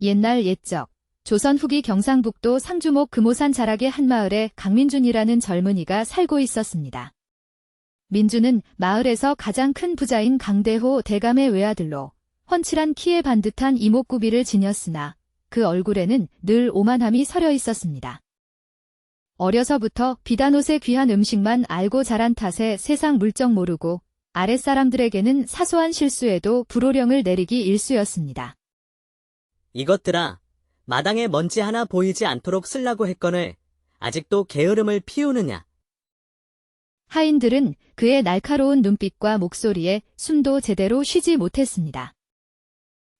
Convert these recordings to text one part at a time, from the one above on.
옛날 옛적 조선 후기 경상북도 상주목 금오산 자락의 한 마을에 강민준이라는 젊은이가 살고 있었습니다. 민준은 마을에서 가장 큰 부자인 강대호 대감의 외아들로 훤칠한 키에 반듯한 이목구비를 지녔으나 그 얼굴에는 늘 오만함이 서려 있었습니다. 어려서부터 비단 옷에 귀한 음식만 알고 자란 탓에 세상 물정 모르고 아랫사람들에게는 사소한 실수에도 불호령을 내리기 일쑤였습니다. 이것들아, 마당에 먼지 하나 보이지 않도록 쓰려고 했거늘 아직도 게으름을 피우느냐. 하인들은 그의 날카로운 눈빛과 목소리에 숨도 제대로 쉬지 못했습니다.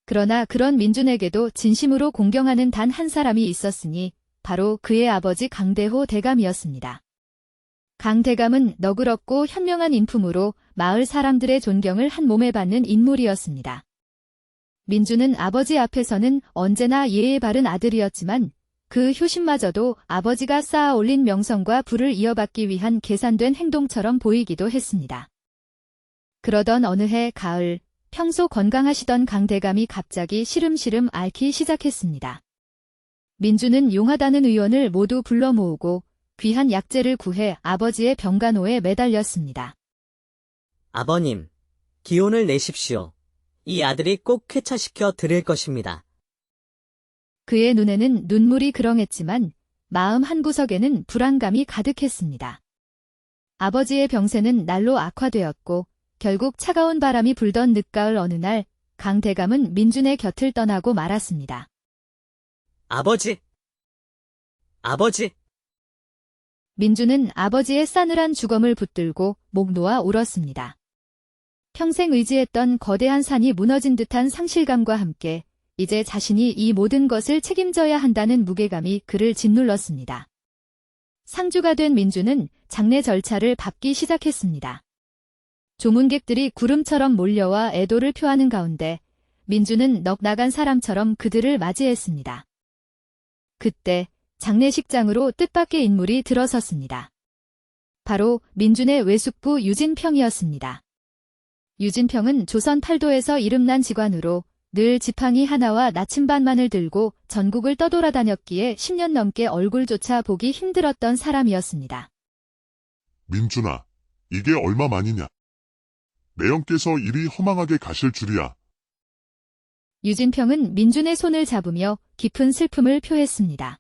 그러나 그런 민준에게도 진심으로 공경하는 단 한 사람이 있었으니 바로 그의 아버지 강대호 대감이었습니다. 강 대감은 너그럽고 현명한 인품으로 마을 사람들의 존경을 한 몸에 받는 인물이었습니다. 민준은 아버지 앞에서는 언제나 예의 바른 아들이었지만 그 효심마저도 아버지가 쌓아 올린 명성과 부를 이어받기 위한 계산된 행동처럼 보이기도 했습니다. 그러던 어느 해 가을, 평소 건강하시던 강 대감이 갑자기 시름시름 앓기 시작했습니다. 민준은 용하다는 의원을 모두 불러 모으고 귀한 약재를 구해 아버지의 병간호에 매달렸습니다. 아버님, 기운을 내십시오. 이 아들이 꼭 쾌차시켜 드릴 것입니다. 그의 눈에는 눈물이 그렁했지만 마음 한구석에는 불안감이 가득했습니다. 아버지의 병세는 날로 악화되었고 결국 차가운 바람이 불던 늦가을 어느 날 강 대감은 민준의 곁을 떠나고 말았습니다. 아버지! 아버지! 민준은 아버지의 싸늘한 주검을 붙들고 목 놓아 울었습니다. 평생 의지했던 거대한 산이 무너진 듯한 상실감과 함께 이제 자신이 이 모든 것을 책임져야 한다는 무게감이 그를 짓눌렀습니다. 상주가 된 민준은 장례 절차를 밟기 시작했습니다. 조문객들이 구름처럼 몰려와 애도를 표하는 가운데 민준은 넋 나간 사람처럼 그들을 맞이했습니다. 그때 장례식장으로 뜻밖의 인물이 들어섰습니다. 바로 민준의 외숙부 유진평이었습니다. 유진평은 조선 팔도에서 이름난 직관으로 늘 지팡이 하나와 나침반만을 들고 전국을 떠돌아다녔기에 10년 넘게 얼굴조차 보기 힘들었던 사람이었습니다. 민준아, 이게 얼마만이냐? 매형께서 이리 허망하게 가실 줄이야. 유진평은 민준의 손을 잡으며 깊은 슬픔을 표했습니다.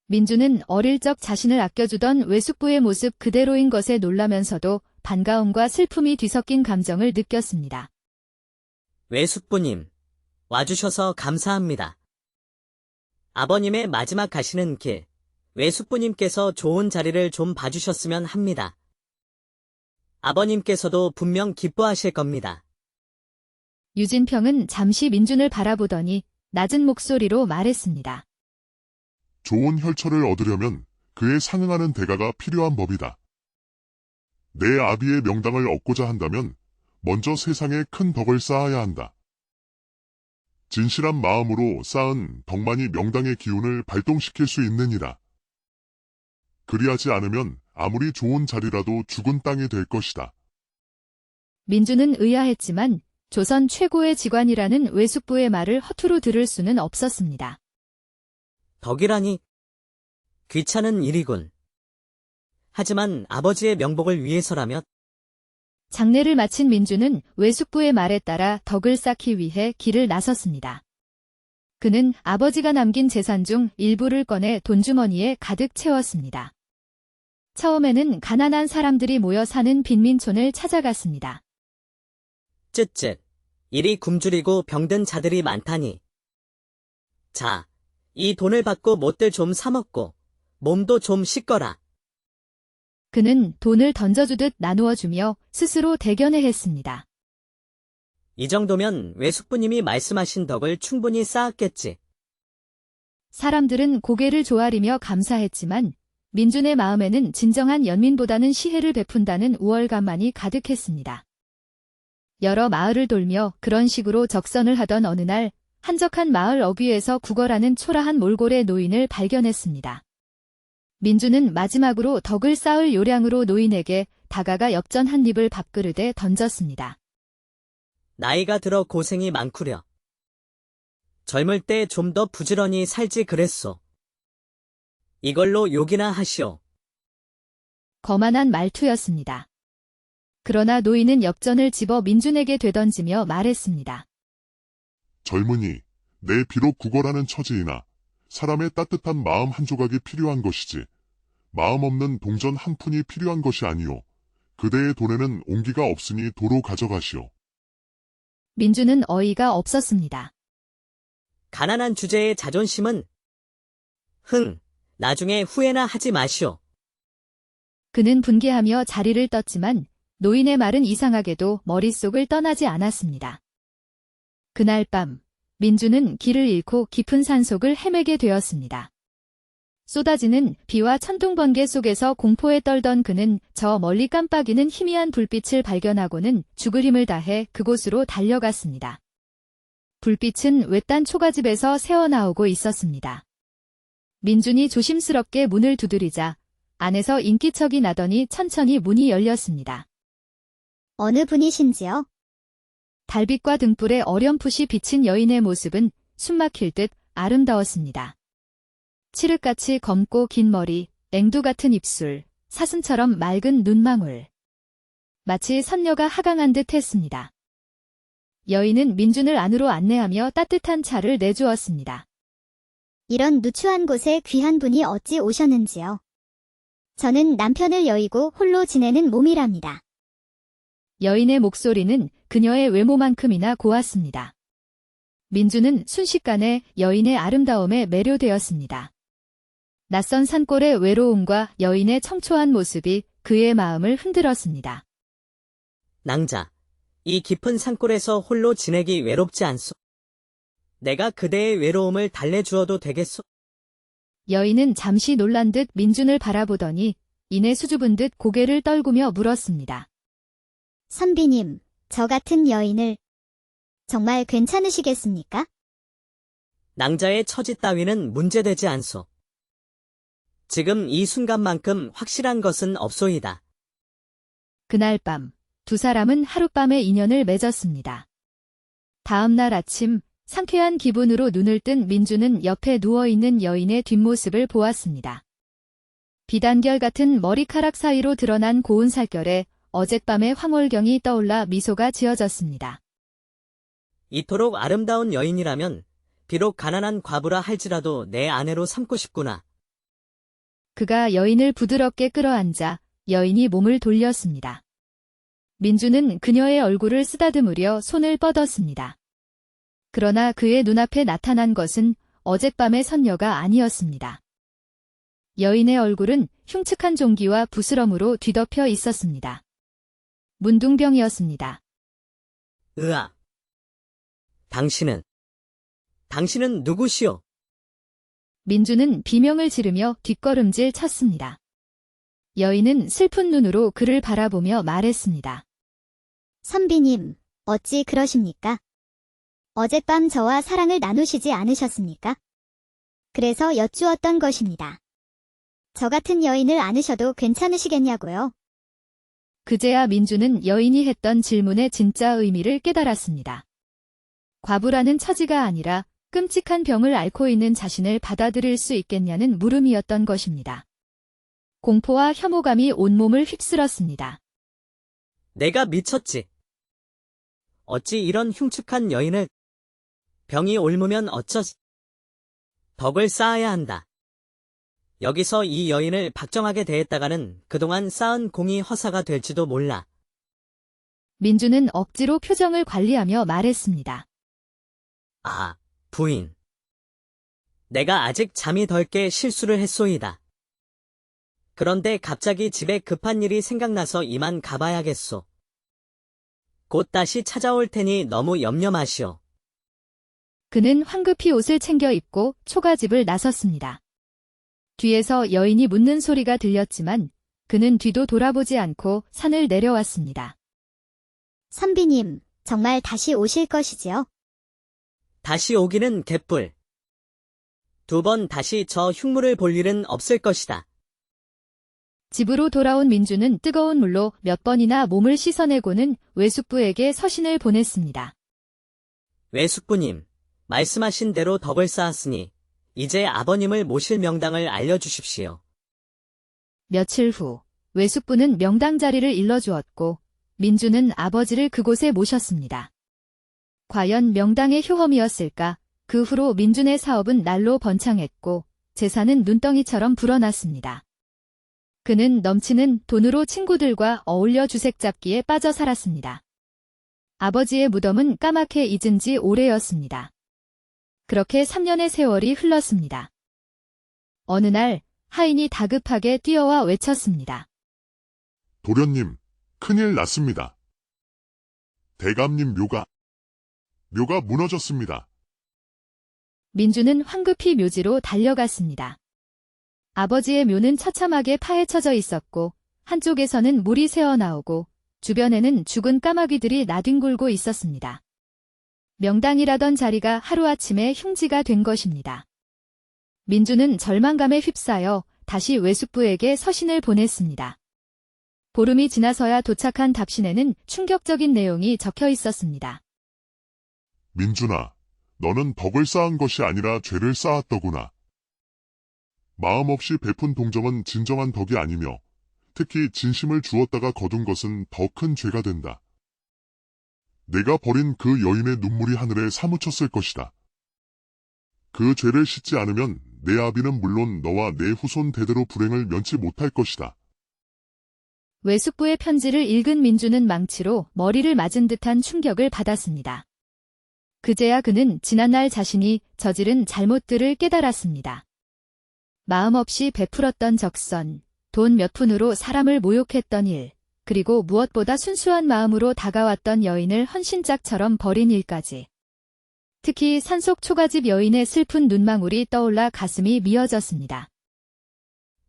민준은 어릴 적 자신을 아껴주던 외숙부의 모습 그대로인 것에 놀라면서도 반가움과 슬픔이 뒤섞인 감정을 느꼈습니다. 외숙부님, 와주셔서 감사합니다. 아버님의 마지막 가시는 길, 외숙부님께서 좋은 자리를 좀 봐주셨으면 합니다. 아버님께서도 분명 기뻐하실 겁니다. 유진평은 잠시 민준을 바라보더니 낮은 목소리로 말했습니다. 좋은 혈처를 얻으려면 그에 상응하는 대가가 필요한 법이다. 내 아비의 명당을 얻고자 한다면 먼저 세상에 큰 덕을 쌓아야 한다. 진실한 마음으로 쌓은 덕만이 명당의 기운을 발동시킬 수 있느니라. 그리하지 않으면 아무리 좋은 자리라도 죽은 땅이 될 것이다. 민준은 의아했지만 조선 최고의 직관이라는 외숙부의 말을 허투루 들을 수는 없었습니다. 덕이라니 귀찮은 일이군. 하지만 아버지의 명복을 위해서라면. 장례를 마친 민준은 외숙부의 말에 따라 덕을 쌓기 위해 길을 나섰습니다. 그는 아버지가 남긴 재산 중 일부를 꺼내 돈주머니에 가득 채웠습니다. 처음에는 가난한 사람들이 모여 사는 빈민촌을 찾아갔습니다. 쯧쯧, 이리 굶주리고 병든 자들이 많다니. 자, 이 돈을 받고 못들 좀 사먹고 몸도 좀 씻거라. 그는 돈을 던져주듯 나누어주며 스스로 대견해 했습니다. 이 정도면 외숙부님이 말씀하신 덕을 충분히 쌓았겠지. 사람들은 고개를 조아리며 감사했지만 민준의 마음에는 진정한 연민보다는 시혜를 베푼다는 우월감만이 가득했습니다. 여러 마을을 돌며 그런 식으로 적선을 하던 어느 날 한적한 마을 어귀에서 구걸하는 초라한 몰골의 노인을 발견했습니다. 민준은 마지막으로 덕을 쌓을 요량으로 노인에게 다가가 엽전 한 입을 밥그릇에 던졌습니다. 나이가 들어 고생이 많구려. 젊을 때 좀 더 부지런히 살지 그랬소. 이걸로 욕이나 하시오. 거만한 말투였습니다. 그러나 노인은 엽전을 집어 민준에게 되던지며 말했습니다. 젊은이, 내 비록 구걸하는 처지이나 사람의 따뜻한 마음 한 조각이 필요한 것이지 마음 없는 동전 한 푼이 필요한 것이 아니오. 그대의 돈에는 온기가 없으니 도로 가져가시오. 민준은 어이가 없었습니다. 가난한 주제의 자존심은 나중에 후회나 하지 마시오. 그는 분개하며 자리를 떴지만 노인의 말은 이상하게도 머릿속을 떠나지 않았습니다. 그날 밤 민준은 길을 잃고 깊은 산속을 헤매게 되었습니다. 쏟아지는 비와 천둥 번개 속에서 공포에 떨던 그는 저 멀리 깜빡이는 희미한 불빛을 발견하고는 죽을 힘을 다해 그곳으로 달려갔습니다. 불빛은 외딴 초가집에서 새어나오고 있었습니다. 민준이 조심스럽게 문을 두드리자 안에서 인기척이 나더니 천천히 문이 열렸습니다. 어느 분이신지요? 달빛과 등불에 어렴풋이 비친 여인의 모습은 숨막힐 듯 아름다웠습니다. 칠흑같이 검고 긴 머리, 앵두 같은 입술, 사슴처럼 맑은 눈망울. 마치 선녀가 하강한 듯 했습니다. 여인은 민준을 안으로 안내하며 따뜻한 차를 내주었습니다. 이런 누추한 곳에 귀한 분이 어찌 오셨는지요? 저는 남편을 여의고 홀로 지내는 몸이랍니다. 여인의 목소리는 그녀의 외모만큼이나 고왔습니다. 민준은 순식간에 여인의 아름다움에 매료되었습니다. 낯선 산골의 외로움과 여인의 청초한 모습이 그의 마음을 흔들었습니다. 낭자, 이 깊은 산골에서 홀로 지내기 외롭지 않소? 내가 그대의 외로움을 달래주어도 되겠소? 여인은 잠시 놀란 듯 민준을 바라보더니 이내 수줍은 듯 고개를 떨구며 물었습니다. 선비님, 저 같은 여인을 정말 괜찮으시겠습니까? 낭자의 처지 따위는 문제되지 않소. 지금 이 순간만큼 확실한 것은 없소이다. 그날 밤 두 사람은 하룻밤의 인연을 맺었습니다. 다음 날 아침 상쾌한 기분으로 눈을 뜬 민준은 옆에 누워있는 여인의 뒷모습을 보았습니다. 비단결 같은 머리카락 사이로 드러난 고운 살결에 어젯밤의 황홀경이 떠올라 미소가 지어졌습니다. 이토록 아름다운 여인이라면 비록 가난한 과부라 할지라도 내 아내로 삼고 싶구나. 그가 여인을 부드럽게 끌어안자 여인이 몸을 돌렸습니다. 민준은 그녀의 얼굴을 쓰다듬으려 손을 뻗었습니다. 그러나 그의 눈앞에 나타난 것은 어젯밤의 선녀가 아니었습니다. 여인의 얼굴은 흉측한 종기와 부스럼으로 뒤덮여 있었습니다. 문둥병이었습니다. 으아. 당신은 누구시오? 민준은 비명을 지르며 뒷걸음질 쳤습니다. 여인은 슬픈 눈으로 그를 바라보며 말했습니다. 선비님, 어찌 그러십니까? 어젯밤 저와 사랑을 나누시지 않으셨습니까? 그래서 여쭈었던 것입니다. 저 같은 여인을 안으셔도 괜찮으시겠냐고요? 그제야 민준은 여인이 했던 질문의 진짜 의미를 깨달았습니다. 과부라는 처지가 아니라 끔찍한 병을 앓고 있는 자신을 받아들일 수 있겠냐는 물음이었던 것입니다. 공포와 혐오감이 온몸을 휩쓸었습니다. 내가 미쳤지. 어찌 이런 흉측한 여인을 병이 옮으면 어쩌지? 덕을 쌓아야 한다. 여기서 이 여인을 박정하게 대했다가는 그동안 쌓은 공이 허사가 될지도 몰라. 민준은 억지로 표정을 관리하며 말했습니다. 아, 부인. 내가 아직 잠이 덜 깨 실수를 했소이다. 그런데 갑자기 집에 급한 일이 생각나서 이만 가봐야겠소. 곧 다시 찾아올 테니 너무 염려 마시오. 그는 황급히 옷을 챙겨 입고 초가집을 나섰습니다. 뒤에서 여인이 묻는 소리가 들렸지만 그는 뒤도 돌아보지 않고 산을 내려왔습니다. 선비님, 정말 다시 오실 것이지요? 다시 오기는 개뿔. 2번 다시 저 흉물을 볼 일은 없을 것이다. 집으로 돌아온 민주는 뜨거운 물로 몇 번이나 몸을 씻어내고는 외숙부에게 서신을 보냈습니다. 외숙부님, 말씀하신 대로 덕을 쌓았으니 이제 아버님을 모실 명당을 알려주십시오. 며칠 후 외숙부는 명당 자리를 일러주었고 민주는 아버지를 그곳에 모셨습니다. 과연 명당의 효험이었을까? 그 후로 민준의 사업은 날로 번창했고 재산은 눈덩이처럼 불어났습니다. 그는 넘치는 돈으로 친구들과 어울려 주색잡기에 빠져 살았습니다. 아버지의 무덤은 까맣게 잊은 지 오래였습니다. 그렇게 3년의 세월이 흘렀습니다. 어느 날 하인이 다급하게 뛰어와 외쳤습니다. 도련님, 큰일 났습니다. 대감님 묘가 무너졌습니다. 민주는 황급히 묘지로 달려갔습니다. 아버지의 묘는 처참하게 파헤쳐져 있었고 한쪽에서는 물이 새어나오고 주변에는 죽은 까마귀들이 나뒹굴고 있었습니다. 명당이라던 자리가 하루아침에 흉지가 된 것입니다. 민주는 절망감에 휩싸여 다시 외숙부에게 서신을 보냈습니다. 보름이 지나서야 도착한 답신에는 충격적인 내용이 적혀 있었습니다. 민준아, 너는 덕을 쌓은 것이 아니라 죄를 쌓았더구나. 마음 없이 베푼 동정은 진정한 덕이 아니며 특히 진심을 주었다가 거둔 것은 더 큰 죄가 된다. 내가 버린 그 여인의 눈물이 하늘에 사무쳤을 것이다. 그 죄를 씻지 않으면 내 아비는 물론 너와 내 후손 대대로 불행을 면치 못할 것이다. 외숙부의 편지를 읽은 민주는 망치로 머리를 맞은 듯한 충격을 받았습니다. 그제야 그는 지난날 자신이 저지른 잘못들을 깨달았습니다. 마음 없이 베풀었던 적선, 돈 몇 푼으로 사람을 모욕했던 일, 그리고 무엇보다 순수한 마음으로 다가왔던 여인을 헌신짝처럼 버린 일까지. 특히 산속 초가집 여인의 슬픈 눈망울이 떠올라 가슴이 미어졌습니다.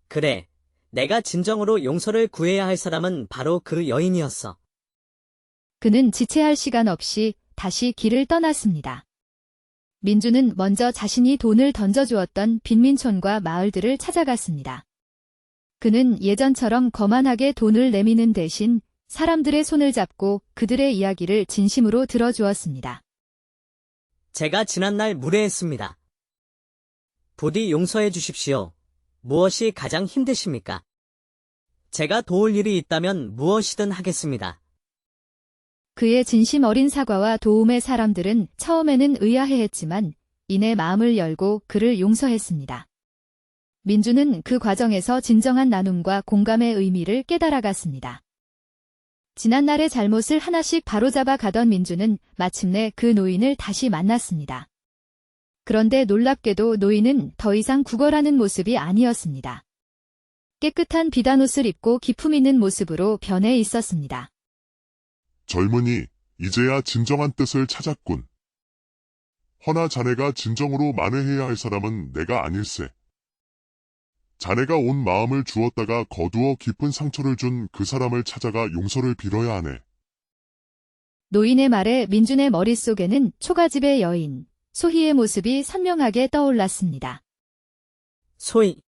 그래, 내가 진정으로 용서를 구해야 할 사람은 바로 그 여인이었어. 그는 지체할 시간 없이 다시 길을 떠났습니다. 민주는 먼저 자신이 돈을 던져주었던 빈민촌과 마을들을 찾아갔습니다. 그는 예전처럼 거만하게 돈을 내미는 대신 사람들의 손을 잡고 그들의 이야기를 진심으로 들어주었습니다. 제가 지난날 무례했습니다. 부디 용서해 주십시오. 무엇이 가장 힘드십니까? 제가 도울 일이 있다면 무엇이든 하겠습니다. 그의 진심 어린 사과와 도움의 사람들은 처음에는 의아해했지만 이내 마음을 열고 그를 용서했습니다. 민주는 그 과정에서 진정한 나눔과 공감의 의미를 깨달아갔습니다. 지난날의 잘못을 하나씩 바로잡아 가던 민주는 마침내 그 노인을 다시 만났습니다. 그런데 놀랍게도 노인은 더 이상 구걸하는 모습이 아니었습니다. 깨끗한 비단 옷을 입고 기품 있는 모습으로 변해 있었습니다. 젊은이, 이제야 진정한 뜻을 찾았군. 허나 자네가 진정으로 만회해야 할 사람은 내가 아닐세. 자네가 온 마음을 주었다가 거두어 깊은 상처를 준 그 사람을 찾아가 용서를 빌어야 하네. 노인의 말에 민준의 머릿속에는 초가집의 여인, 소희의 모습이 선명하게 떠올랐습니다. 소희,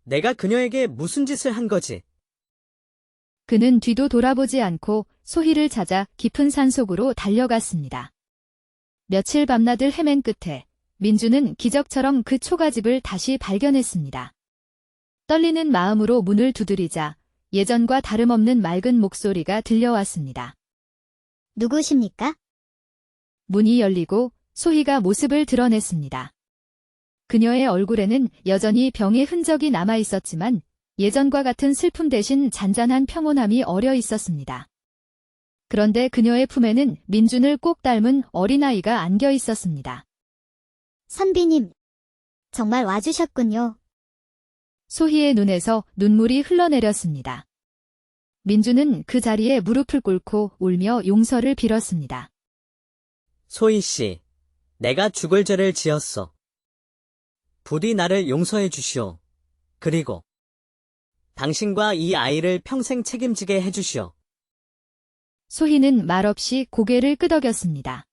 내가 그녀에게 무슨 짓을 한 거지? 그는 뒤도 돌아보지 않고 소희를 찾아 깊은 산속으로 달려갔습니다. 며칠 밤낮을 헤맨 끝에 민주는 기적처럼 그 초가집을 다시 발견했습니다. 떨리는 마음으로 문을 두드리자 예전과 다름없는 맑은 목소리가 들려왔습니다. 누구십니까? 문이 열리고 소희가 모습을 드러냈습니다. 그녀의 얼굴에는 여전히 병의 흔적이 남아 있었지만 예전과 같은 슬픔 대신 잔잔한 평온함이 어려 있었습니다. 그런데 그녀의 품에는 민준을 꼭 닮은 어린아이가 안겨 있었습니다. 선비님, 정말 와주셨군요. 소희의 눈에서 눈물이 흘러내렸습니다. 민준은 그 자리에 무릎을 꿇고 울며 용서를 빌었습니다. 소희 씨, 내가 죽을 죄를 지었어. 부디 나를 용서해 주시오. 그리고 당신과 이 아이를 평생 책임지게 해주시오. 소희는 말없이 고개를 끄덕였습니다.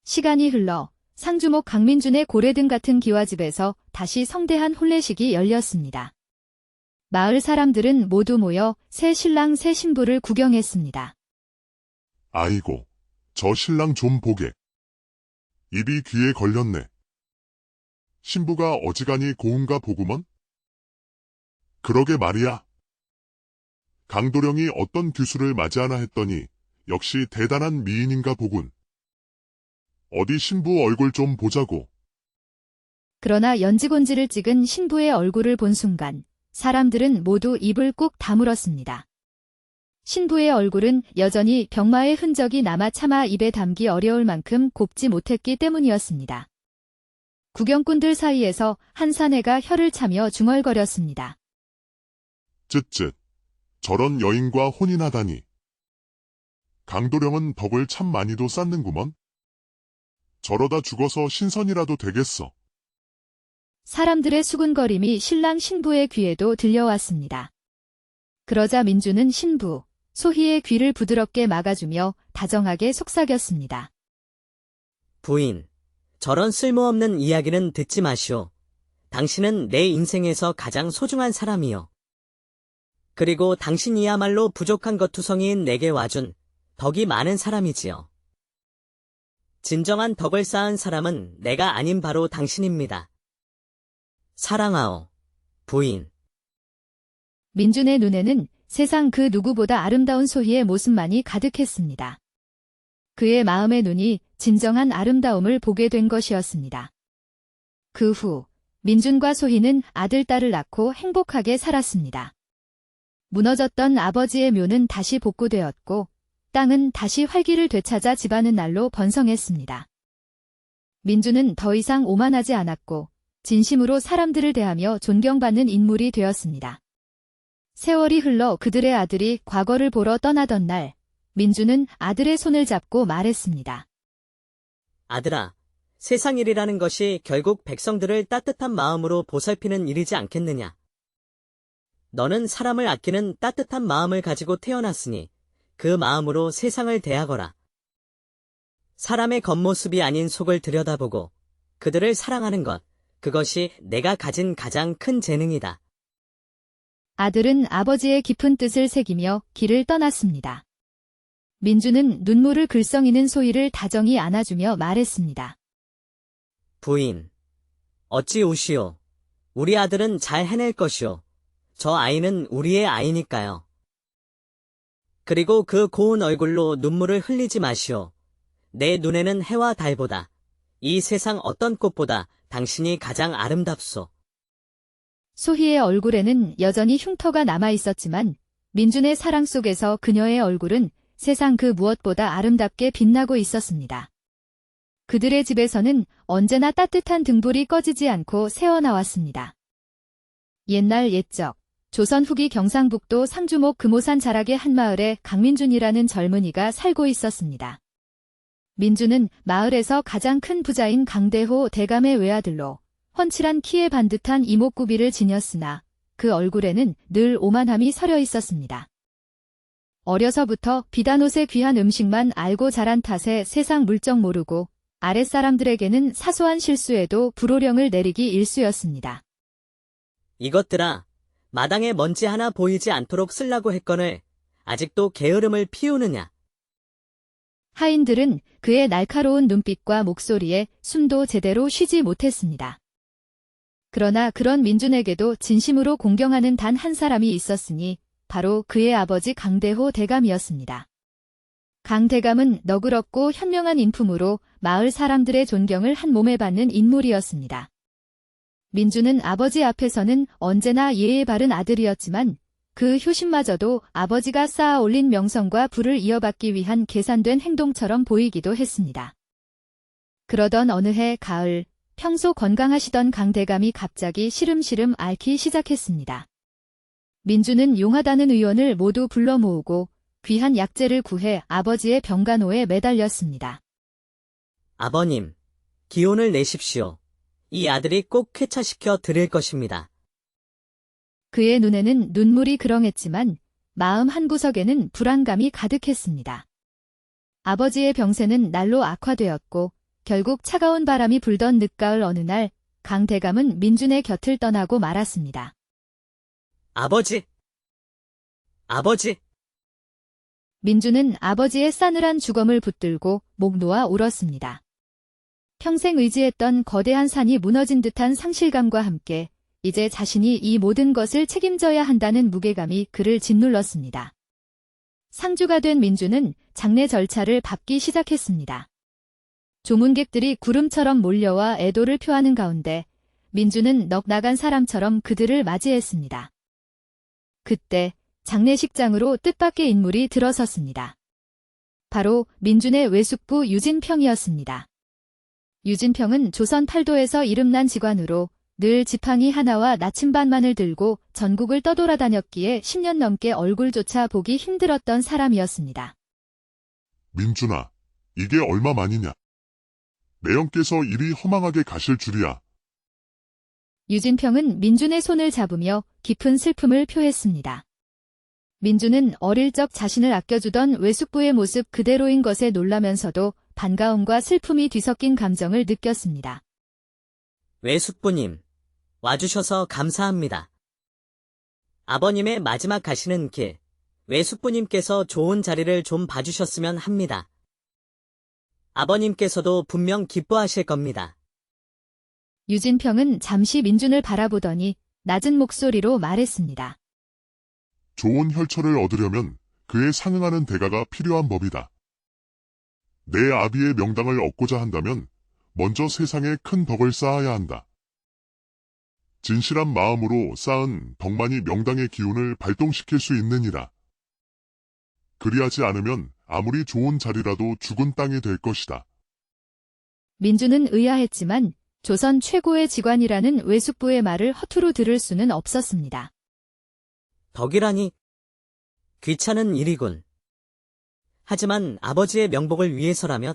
시간이 흘러 상주목 강민준의 고래등 같은 기와집에서 다시 성대한 혼례식이 열렸습니다. 마을 사람들은 모두 모여 새 신랑 새 신부를 구경했습니다. 아이고, 저 신랑 좀 보게. 입이 귀에 걸렸네. 신부가 어지간히 고운가 보구먼? 그러게 말이야. 강도령이 어떤 규수를 맞이하나 했더니 역시 대단한 미인인가 보군. 어디 신부 얼굴 좀 보자고. 그러나 연지곤지를 찍은 신부의 얼굴을 본 순간 사람들은 모두 입을 꾹 다물었습니다. 신부의 얼굴은 여전히 병마의 흔적이 남아 차마 입에 담기 어려울 만큼 곱지 못했기 때문이었습니다. 구경꾼들 사이에서 한 사내가 혀를 차며 중얼거렸습니다. 쯧쯧. 저런 여인과 혼인하다니. 강도령은 덕을 참 많이도 쌓는구먼. 저러다 죽어서 신선이라도 되겠어. 사람들의 수군거림이 신랑 신부의 귀에도 들려왔습니다. 그러자 민주는 신부, 소희의 귀를 부드럽게 막아주며 다정하게 속삭였습니다. 부인, 저런 쓸모없는 이야기는 듣지 마시오. 당신은 내 인생에서 가장 소중한 사람이요. 그리고 당신이야말로 부족한 것투성이인 내게 와준 덕이 많은 사람이지요. 진정한 덕을 쌓은 사람은 내가 아닌 바로 당신입니다. 사랑하오, 부인. 민준의 눈에는 세상 그 누구보다 아름다운 소희의 모습만이 가득했습니다. 그의 마음의 눈이 진정한 아름다움을 보게 된 것이었습니다. 그 후 민준과 소희는 아들, 딸을 낳고 행복하게 살았습니다. 무너졌던 아버지의 묘는 다시 복구되었고 땅은 다시 활기를 되찾아 집안은 날로 번성했습니다. 민준은 더 이상 오만하지 않았고 진심으로 사람들을 대하며 존경받는 인물이 되었습니다. 세월이 흘러 그들의 아들이 과거를 보러 떠나던 날, 민준은 아들의 손을 잡고 말했습니다. 아들아, 세상 일이라는 것이 결국 백성들을 따뜻한 마음으로 보살피는 일이지 않겠느냐. 너는 사람을 아끼는 따뜻한 마음을 가지고 태어났으니 그 마음으로 세상을 대하거라. 사람의 겉모습이 아닌 속을 들여다보고 그들을 사랑하는 것, 그것이 내가 가진 가장 큰 재능이다. 아들은 아버지의 깊은 뜻을 새기며 길을 떠났습니다. 민주는 눈물을 글썽이는 소희를 다정히 안아주며 말했습니다. 부인, 어찌 우시오. 우리 아들은 잘 해낼 것이오. 저 아이는 우리의 아이니까요. 그리고 그 고운 얼굴로 눈물을 흘리지 마시오. 내 눈에는 해와 달보다, 이 세상 어떤 꽃보다 당신이 가장 아름답소. 소희의 얼굴에는 여전히 흉터가 남아 있었지만 민준의 사랑 속에서 그녀의 얼굴은 세상 그 무엇보다 아름답게 빛나고 있었습니다. 그들의 집에서는 언제나 따뜻한 등불이 꺼지지 않고 새어나왔습니다. 옛날 옛적 조선 후기 경상북도 상주목 금오산 자락의 한 마을에 강민준이라는 젊은이가 살고 있었습니다. 민준은 마을에서 가장 큰 부자인 강대호 대감의 외아들로 훤칠한 키에 반듯한 이목구비를 지녔으나 그 얼굴에는 늘 오만함이 서려 있었습니다. 어려서부터 비단 옷에 귀한 음식만 알고 자란 탓에 세상 물정 모르고 아랫사람들에게는 사소한 실수에도 불호령을 내리기 일쑤였습니다. 이것들아, 마당에 먼지 하나 보이지 않도록 쓰려고 했거늘 아직도 게으름을 피우느냐. 하인들은 그의 날카로운 눈빛과 목소리에 숨도 제대로 쉬지 못했습니다. 그러나 그런 민준에게도 진심으로 공경하는 단 한 사람이 있었으니 바로 그의 아버지 강대호 대감이었습니다. 강 대감은 너그럽고 현명한 인품으로 마을 사람들의 존경을 한 몸에 받는 인물이었습니다. 민준은 아버지 앞에서는 언제나 예의 바른 아들이었지만 그 효심마저도 아버지가 쌓아 올린 명성과 부를 이어받기 위한 계산된 행동처럼 보이기도 했습니다. 그러던 어느 해 가을, 평소 건강하시던 강 대감이 갑자기 시름시름 앓기 시작했습니다. 민준은 용하다는 의원을 모두 불러 모으고 귀한 약재를 구해 아버지의 병간호에 매달렸습니다. 아버님, 기운을 내십시오. 이 아들이 꼭 쾌차시켜 드릴 것입니다. 그의 눈에는 눈물이 그렁했지만 마음 한구석에는 불안감이 가득했습니다. 아버지의 병세는 날로 악화되었고 결국 차가운 바람이 불던 늦가을 어느 날 강 대감은 민준의 곁을 떠나고 말았습니다. 아버지! 아버지! 민준은 아버지의 싸늘한 주검을 붙들고 목 놓아 울었습니다. 평생 의지했던 거대한 산이 무너진 듯한 상실감과 함께 이제 자신이 이 모든 것을 책임져야 한다는 무게감이 그를 짓눌렀습니다. 상주가 된 민주는 장례 절차를 밟기 시작했습니다. 조문객들이 구름처럼 몰려와 애도를 표하는 가운데 민주는 넋 나간 사람처럼 그들을 맞이했습니다. 그때 장례식장으로 뜻밖의 인물이 들어섰습니다. 바로 민준의 외숙부 유진평이었습니다. 유진평은 조선 팔도에서 이름난 직관으로 늘 지팡이 하나와 나침반만을 들고 전국을 떠돌아다녔기에 10년 넘게 얼굴조차 보기 힘들었던 사람이었습니다. 민준아, 이게 얼마만이냐? 매형께서 이리 허망하게 가실 줄이야. 유진평은 민준의 손을 잡으며 깊은 슬픔을 표했습니다. 민준은 어릴 적 자신을 아껴주던 외숙부의 모습 그대로인 것에 놀라면서도 반가움과 슬픔이 뒤섞인 감정을 느꼈습니다. 외숙부님, 와주셔서 감사합니다. 아버님의 마지막 가시는 길, 외숙부님께서 좋은 자리를 좀 봐주셨으면 합니다. 아버님께서도 분명 기뻐하실 겁니다. 유진평은 잠시 민준을 바라보더니 낮은 목소리로 말했습니다. 좋은 혈처를 얻으려면 그에 상응하는 대가가 필요한 법이다. 내 아비의 명당을 얻고자 한다면 먼저 세상에 큰 덕을 쌓아야 한다. 진실한 마음으로 쌓은 덕만이 명당의 기운을 발동시킬 수 있느니라. 그리하지 않으면 아무리 좋은 자리라도 죽은 땅이 될 것이다. 민준은 의아했지만 조선 최고의 직관이라는 외숙부의 말을 허투루 들을 수는 없었습니다. 덕이라니 귀찮은 일이군. 하지만 아버지의 명복을 위해서라면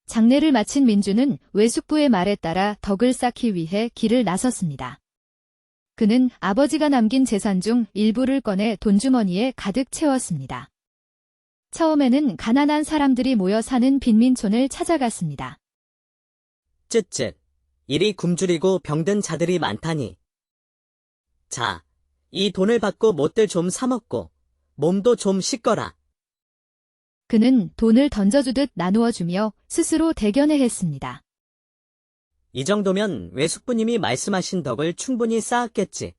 장례를 마친 민준은 외숙부의 말에 따라 덕을 쌓기 위해 길을 나섰습니다. 그는 아버지가 남긴 재산 중 일부를 꺼내 돈주머니에 가득 채웠습니다. 처음에는 가난한 사람들이 모여 사는 빈민촌을 찾아갔습니다. 쯧쯧, 이리 굶주리고 병든 자들이 많다니. 자, 이 돈을 받고 못들 좀 사먹고 몸도 좀 씻거라. 그는 돈을 던져주듯 나누어주며 스스로 대견해 했습니다. 이 정도면 외숙부님이 말씀하신 덕을 충분히 쌓았겠지.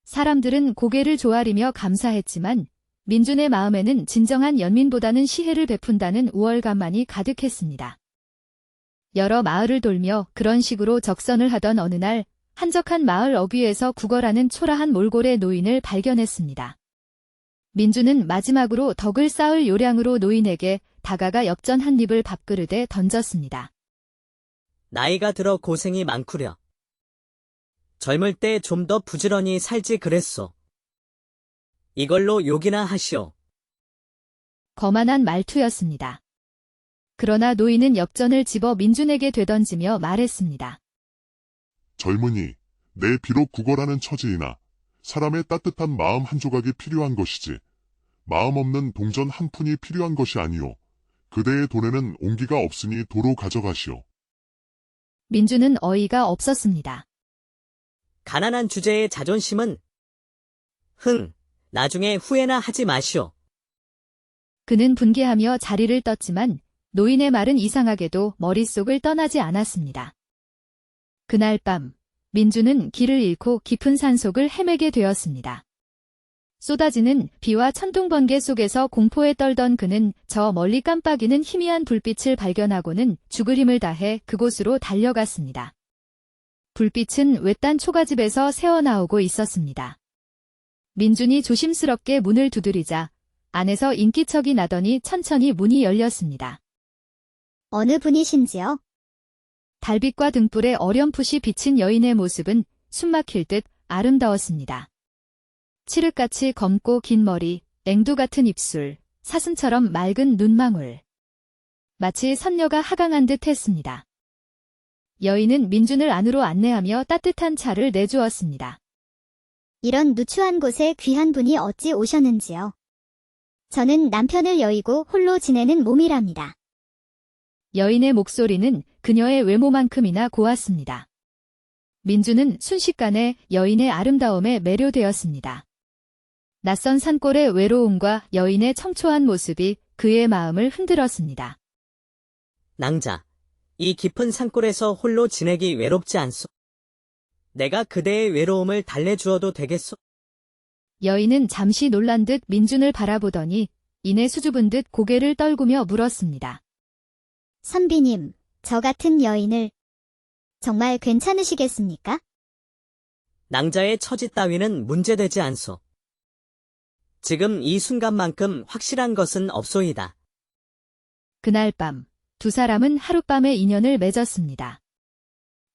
사람들은 고개를 조아리며 감사했지만 민준의 마음에는 진정한 연민보다는 시혜를 베푼다는 우월감만이 가득했습니다. 여러 마을을 돌며 그런 식으로 적선을 하던 어느 날 한적한 마을 어귀에서 구걸하는 초라한 몰골의 노인을 발견했습니다. 민준은 마지막으로 덕을 쌓을 요량으로 노인에게 다가가 엽전 한 입을 밥그릇에 던졌습니다. 나이가 들어 고생이 많구려. 젊을 때 좀 더 부지런히 살지 그랬소. 이걸로 욕이나 하시오. 거만한 말투였습니다. 그러나 노인은 엽전을 집어 민준에게 되던지며 말했습니다. 젊은이, 내 비록 구걸하는 처지이나 사람의 따뜻한 마음 한 조각이 필요한 것이지 마음 없는 동전 한 푼이 필요한 것이 아니오. 그대의 돈에는 온기가 없으니 도로 가져가시오. 민준은 어이가 없었습니다. 가난한 주제의 자존심은 나중에 후회나 하지 마시오. 그는 분개하며 자리를 떴지만 노인의 말은 이상하게도 머릿속을 떠나지 않았습니다. 그날 밤 민준은 길을 잃고 깊은 산속을 헤매게 되었습니다. 쏟아지는 비와 천둥 번개 속에서 공포에 떨던 그는 저 멀리 깜빡이는 희미한 불빛을 발견하고는 죽을 힘을 다해 그곳으로 달려갔습니다. 불빛은 외딴 초가집에서 새어나오고 있었습니다. 민준이 조심스럽게 문을 두드리자 안에서 인기척이 나더니 천천히 문이 열렸습니다. 어느 분이신지요? 달빛과 등불에 어렴풋이 비친 여인의 모습은 숨막힐 듯 아름다웠습니다. 칠흑같이 검고 긴 머리, 앵두 같은 입술, 사슴처럼 맑은 눈망울. 마치 선녀가 하강한 듯 했습니다. 여인은 민준을 안으로 안내하며 따뜻한 차를 내주었습니다. 이런 누추한 곳에 귀한 분이 어찌 오셨는지요? 저는 남편을 여의고 홀로 지내는 몸이랍니다. 여인의 목소리는 그녀의 외모만큼이나 고왔습니다. 민준은 순식간에 여인의 아름다움에 매료되었습니다. 낯선 산골의 외로움과 여인의 청초한 모습이 그의 마음을 흔들었습니다. 낭자, 이 깊은 산골에서 홀로 지내기 외롭지 않소? 내가 그대의 외로움을 달래주어도 되겠소? 여인은 잠시 놀란 듯 민준을 바라보더니 이내 수줍은 듯 고개를 떨구며 물었습니다. 선비님, 저 같은 여인을 정말 괜찮으시겠습니까? 낭자의 처지 따위는 문제되지 않소. 지금 이 순간만큼 확실한 것은 없소이다. 그날 밤, 두 사람은 하룻밤의 인연을 맺었습니다.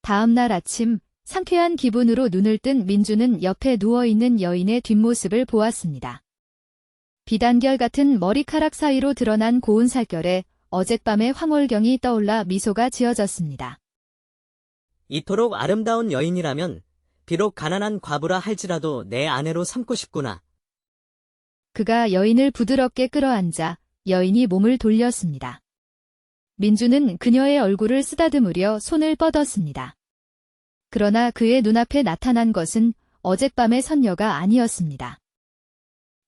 다음 날 아침, 상쾌한 기분으로 눈을 뜬 민주는 옆에 누워있는 여인의 뒷모습을 보았습니다. 비단결 같은 머리카락 사이로 드러난 고운 살결에 어젯밤의 황홀경이 떠올라 미소가 지어졌습니다. 이토록 아름다운 여인이라면 비록 가난한 과부라 할지라도 내 아내로 삼고 싶구나. 그가 여인을 부드럽게 끌어안자 여인이 몸을 돌렸습니다. 민주는 그녀의 얼굴을 쓰다듬으려 손을 뻗었습니다. 그러나 그의 눈앞에 나타난 것은 어젯밤의 선녀가 아니었습니다.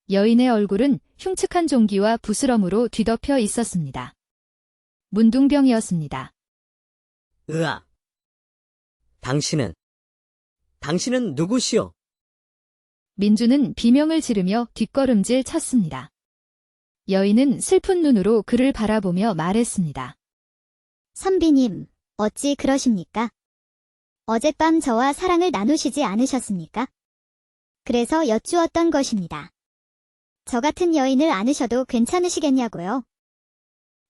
여인의 얼굴은 흉측한 종기와 부스럼으로 뒤덮여 있었습니다. 문둥병이었습니다. 으아. 당신은 누구시오? 민주는 비명을 지르며 뒷걸음질 쳤습니다. 여인은 슬픈 눈으로 그를 바라보며 말했습니다. 선비님, 어찌 그러십니까? 어젯밤 저와 사랑을 나누시지 않으셨습니까? 그래서 여쭈었던 것입니다. 저 같은 여인을 안으셔도 괜찮으시겠냐고요?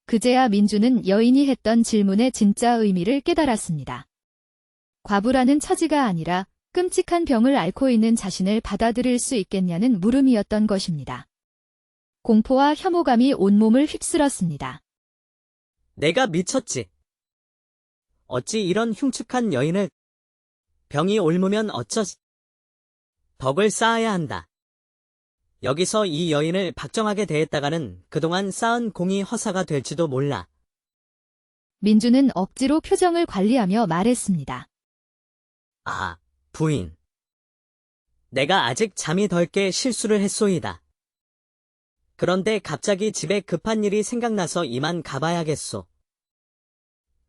그제야 민주는 여인이 했던 질문의 진짜 의미를 깨달았습니다. 과부라는 처지가 아니라 끔찍한 병을 앓고 있는 자신을 받아들일 수 있겠냐는 물음이었던 것입니다. 공포와 혐오감이 온몸을 휩쓸었습니다. 내가 미쳤지. 어찌 이런 흉측한 여인을 병이 옮으면 어쩌지? 덕을 쌓아야 한다. 여기서 이 여인을 박정하게 대했다가는 그동안 쌓은 공이 허사가 될지도 몰라. 민주는 억지로 표정을 관리하며 말했습니다. 아, 부인. 내가 아직 잠이 덜 깨 실수를 했소이다. 그런데 갑자기 집에 급한 일이 생각나서 이만 가봐야겠소.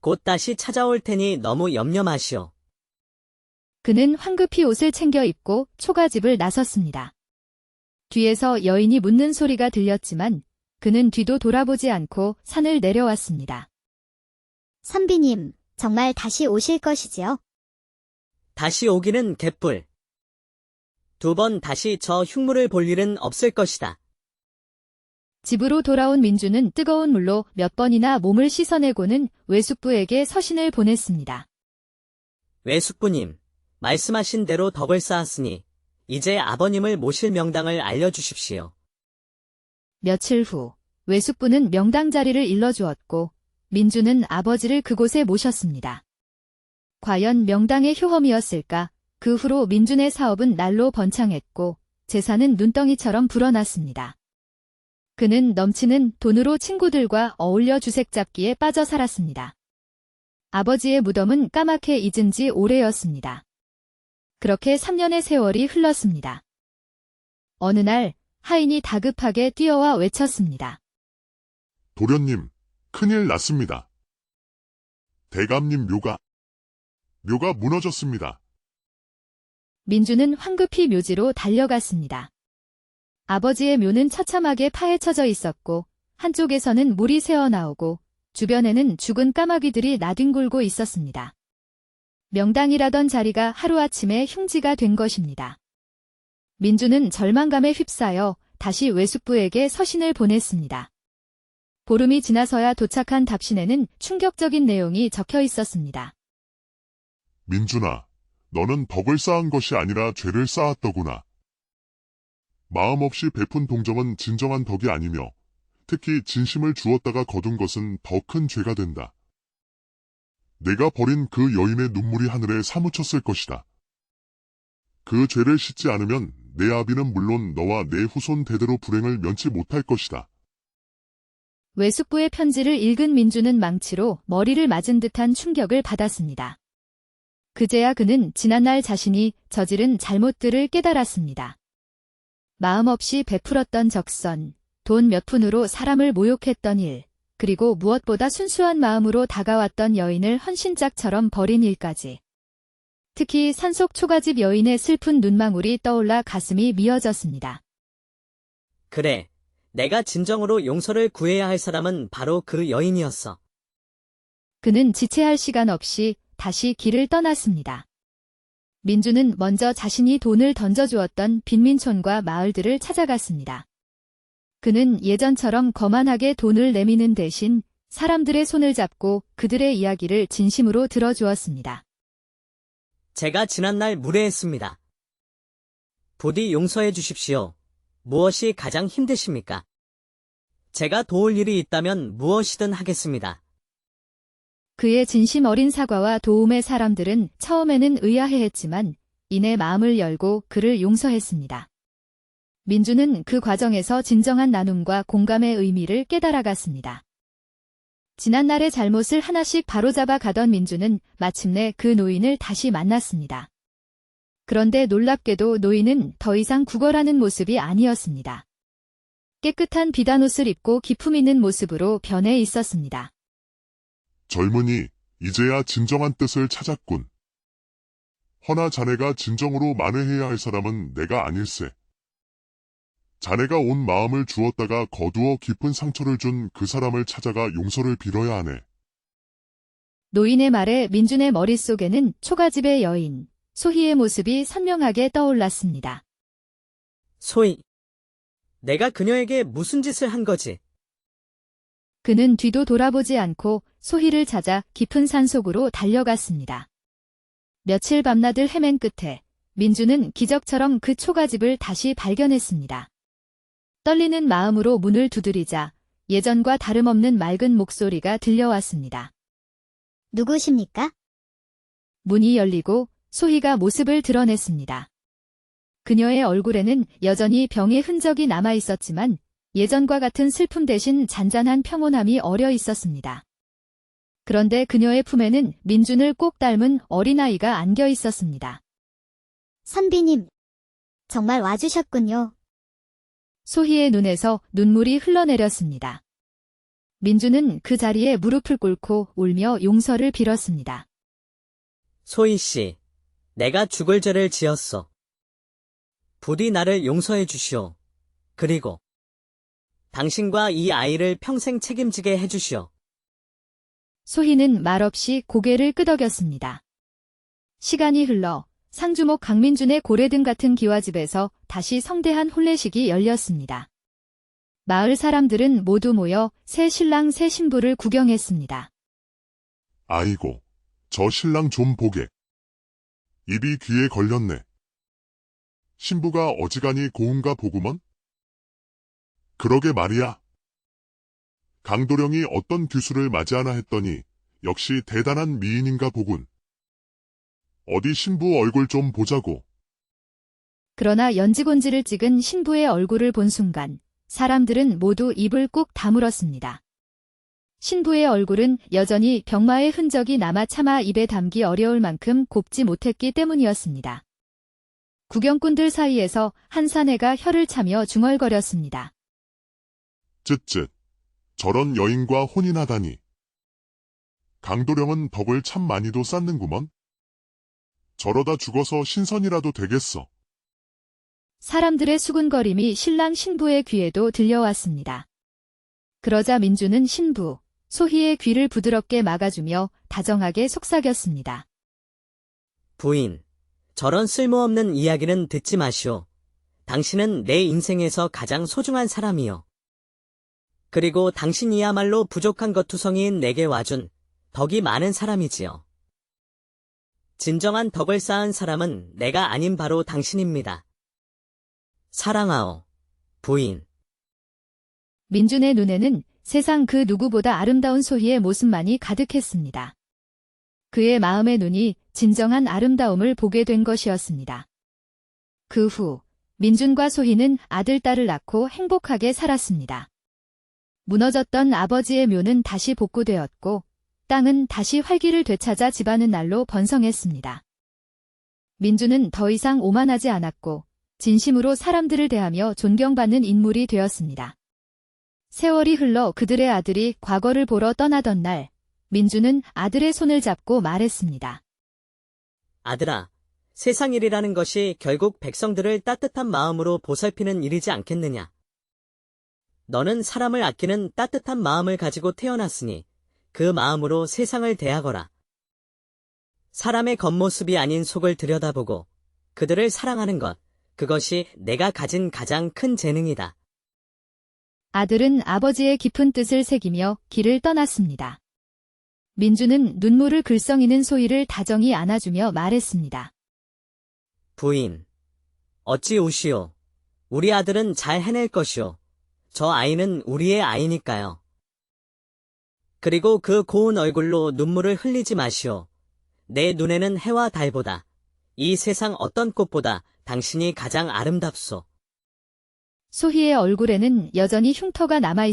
곧 다시 찾아올 테니 너무 염려 마시오. 그는 황급히 옷을 챙겨 입고 초가집을 나섰습니다. 뒤에서 여인이 묻는 소리가 들렸지만 그는 뒤도 돌아보지 않고 산을 내려왔습니다. 선비님, 정말 다시 오실 것이지요? 다시 오기는 개뿔. 2번 다시 저 흉물을 볼 일은 없을 것이다. 집으로 돌아온 민주는 뜨거운 물로 몇 번이나 몸을 씻어내고는 외숙부에게 서신을 보냈습니다. 외숙부님, 말씀하신 대로 덕을 쌓았으니 이제 아버님을 모실 명당을 알려주십시오. 며칠 후 외숙부는 명당 자리를 일러주었고 민주는 아버지를 그곳에 모셨습니다. 과연 명당의 효험이었을까? 그 후로 민준의 사업은 날로 번창했고 재산은 눈덩이처럼 불어났습니다. 그는 넘치는 돈으로 친구들과 어울려 주색 잡기에 빠져 살았습니다. 아버지의 무덤은 까맣게 잊은 지 오래였습니다. 그렇게 3년의 세월이 흘렀습니다. 어느 날 하인이 다급하게 뛰어와 외쳤습니다. 도련님, 큰일 났습니다. 대감님 묘가 무너졌습니다. 민주는 황급히 묘지로 달려갔습니다. 아버지의 묘는 처참하게 파헤쳐져 있었고 한쪽에서는 물이 새어나오고 주변에는 죽은 까마귀들이 나뒹굴고 있었습니다. 명당이라던 자리가 하루아침에 흉지가 된 것입니다. 민주는 절망감에 휩싸여 다시 외숙부에게 서신을 보냈습니다. 보름이 지나서야 도착한 답신에는 충격적인 내용이 적혀 있었습니다. 민준아, 너는 덕을 쌓은 것이 아니라 죄를 쌓았더구나. 마음 없이 베푼 동정은 진정한 덕이 아니며 특히 진심을 주었다가 거둔 것은 더 큰 죄가 된다. 내가 버린 그 여인의 눈물이 하늘에 사무쳤을 것이다. 그 죄를 씻지 않으면 내 아비는 물론 너와 내 후손 대대로 불행을 면치 못할 것이다. 외숙부의 편지를 읽은 민주는 망치로 머리를 맞은 듯한 충격을 받았습니다. 그제야 그는 지난날 자신이 저지른 잘못들을 깨달았습니다. 마음 없이 베풀었던 적선, 돈 몇 푼으로 사람을 모욕했던 일, 그리고 무엇보다 순수한 마음으로 다가왔던 여인을 헌신짝처럼 버린 일까지. 특히 산속 초가집 여인의 슬픈 눈망울이 떠올라 가슴이 미어졌습니다. 그래, 내가 진정으로 용서를 구해야 할 사람은 바로 그 여인이었어. 그는 지체할 시간 없이 다시 길을 떠났습니다. 민주는 먼저 자신이 돈을 던져주었던 빈민촌과 마을들을 찾아갔습니다. 그는 예전처럼 거만하게 돈을 내미는 대신 사람들의 손을 잡고 그들의 이야기를 진심으로 들어주었습니다. 제가 지난날 무례했습니다. 부디 용서해 주십시오. 무엇이 가장 힘드십니까? 제가 도울 일이 있다면 무엇이든 하겠습니다. 그의 진심 어린 사과와 도움의 사람들은 처음에는 의아해했지만 이내 마음을 열고 그를 용서했습니다. 민주는 그 과정에서 진정한 나눔과 공감의 의미를 깨달아갔습니다. 지난날의 잘못을 하나씩 바로잡아 가던 민주는 마침내 그 노인을 다시 만났습니다. 그런데 놀랍게도 노인은 더 이상 구걸하는 모습이 아니었습니다. 깨끗한 비단옷을 입고 기품 있는 모습으로 변해 있었습니다. 젊은이, 이제야 진정한 뜻을 찾았군. 허나 자네가 진정으로 만회해야 할 사람은 내가 아닐세. 자네가 온 마음을 주었다가 거두어 깊은 상처를 준 그 사람을 찾아가 용서를 빌어야 하네. 노인의 말에 민준의 머릿속에는 초가집의 여인, 소희의 모습이 선명하게 떠올랐습니다. 소희, 내가 그녀에게 무슨 짓을 한 거지? 그는 뒤도 돌아보지 않고 소희를 찾아 깊은 산속으로 달려갔습니다. 며칠 밤낮을 헤맨 끝에 민주는 기적처럼 그 초가집을 다시 발견했습니다. 떨리는 마음으로 문을 두드리자 예전과 다름없는 맑은 목소리가 들려왔습니다. 누구십니까? 문이 열리고 소희가 모습을 드러냈습니다. 그녀의 얼굴에는 여전히 병의 흔적이 남아 있었지만 예전과 같은 슬픔 대신 잔잔한 평온함이 어려 있었습니다. 그런데 그녀의 품에는 민준을 꼭 닮은 어린아이가 안겨 있었습니다. 선비님, 정말 와주셨군요. 소희의 눈에서 눈물이 흘러내렸습니다. 민준은 그 자리에 무릎을 꿇고 울며 용서를 빌었습니다. 소희 씨, 내가 죽을 죄를 지었어. 부디 나를 용서해 주시오. 그리고 당신과 이 아이를 평생 책임지게 해주시오. 소희는 말없이 고개를 끄덕였습니다. 시간이 흘러 상주목 강민준의 고래등 같은 기와집에서 다시 성대한 혼례식이 열렸습니다. 마을 사람들은 모두 모여 새 신랑 새 신부를 구경했습니다. 아이고, 저 신랑 좀 보게. 입이 귀에 걸렸네. 신부가 어지간히 고운가 보구먼? 그러게 말이야. 강도령이 어떤 규수를 맞이하나 했더니 역시 대단한 미인인가 보군. 어디 신부 얼굴 좀 보자고. 그러나 연지곤지를 찍은 신부의 얼굴을 본 순간 사람들은 모두 입을 꾹 다물었습니다. 신부의 얼굴은 여전히 병마의 흔적이 남아 차마 입에 담기 어려울 만큼 곱지 못했기 때문이었습니다. 구경꾼들 사이에서 한 사내가 혀를 차며 중얼거렸습니다. 쯧쯧. 저런 여인과 혼인하다니. 강도령은 덕을 참 많이도 쌓는구먼. 저러다 죽어서 신선이라도 되겠어. 사람들의 수군거림이 신랑 신부의 귀에도 들려왔습니다. 그러자 민주는 신부, 소희의 귀를 부드럽게 막아주며 다정하게 속삭였습니다. 부인, 저런 쓸모없는 이야기는 듣지 마시오. 당신은 내 인생에서 가장 소중한 사람이요. 그리고 당신이야말로 부족한 것투성이인 내게 와준 덕이 많은 사람이지요. 진정한 덕을 쌓은 사람은 내가 아닌 바로 당신입니다. 사랑하오, 부인. 민준의 눈에는 세상 그 누구보다 아름다운 소희의 모습만이 가득했습니다. 그의 마음의 눈이 진정한 아름다움을 보게 된 것이었습니다. 그 후 민준과 소희는 아들, 딸을 낳고 행복하게 살았습니다. 무너졌던 아버지의 묘는 다시 복구되었고 땅은 다시 활기를 되찾아 집안은 날로 번성했습니다. 민준은 더 이상 오만하지 않았고 진심으로 사람들을 대하며 존경받는 인물이 되었습니다. 세월이 흘러 그들의 아들이 과거를 보러 떠나던 날, 민주는 아들의 손을 잡고 말했습니다. 아들아, 세상 일이라는 것이 결국 백성들을 따뜻한 마음으로 보살피는 일이지 않겠느냐. 너는 사람을 아끼는 따뜻한 마음을 가지고 태어났으니 그 마음으로 세상을 대하거라. 사람의 겉모습이 아닌 속을 들여다보고 그들을 사랑하는 것, 그것이 내가 가진 가장 큰 재능이다. 아들은 아버지의 깊은 뜻을 새기며 길을 떠났습니다. 민주는 눈물을 글썽이는 소희를 다정히 안아주며 말했습니다. 부인, 어찌 우시오. 우리 아들은 잘 해낼 것이오. 저 아이는 우리의 아이니까요. 그리고 그 고운 얼굴로 눈물을 흘리지 마시오. 내 눈에는 해와 달보다, 이 세상 어떤 꽃보다 당신이 가장 아름답소. 소희의 얼굴에는 여전히 흉터가 남아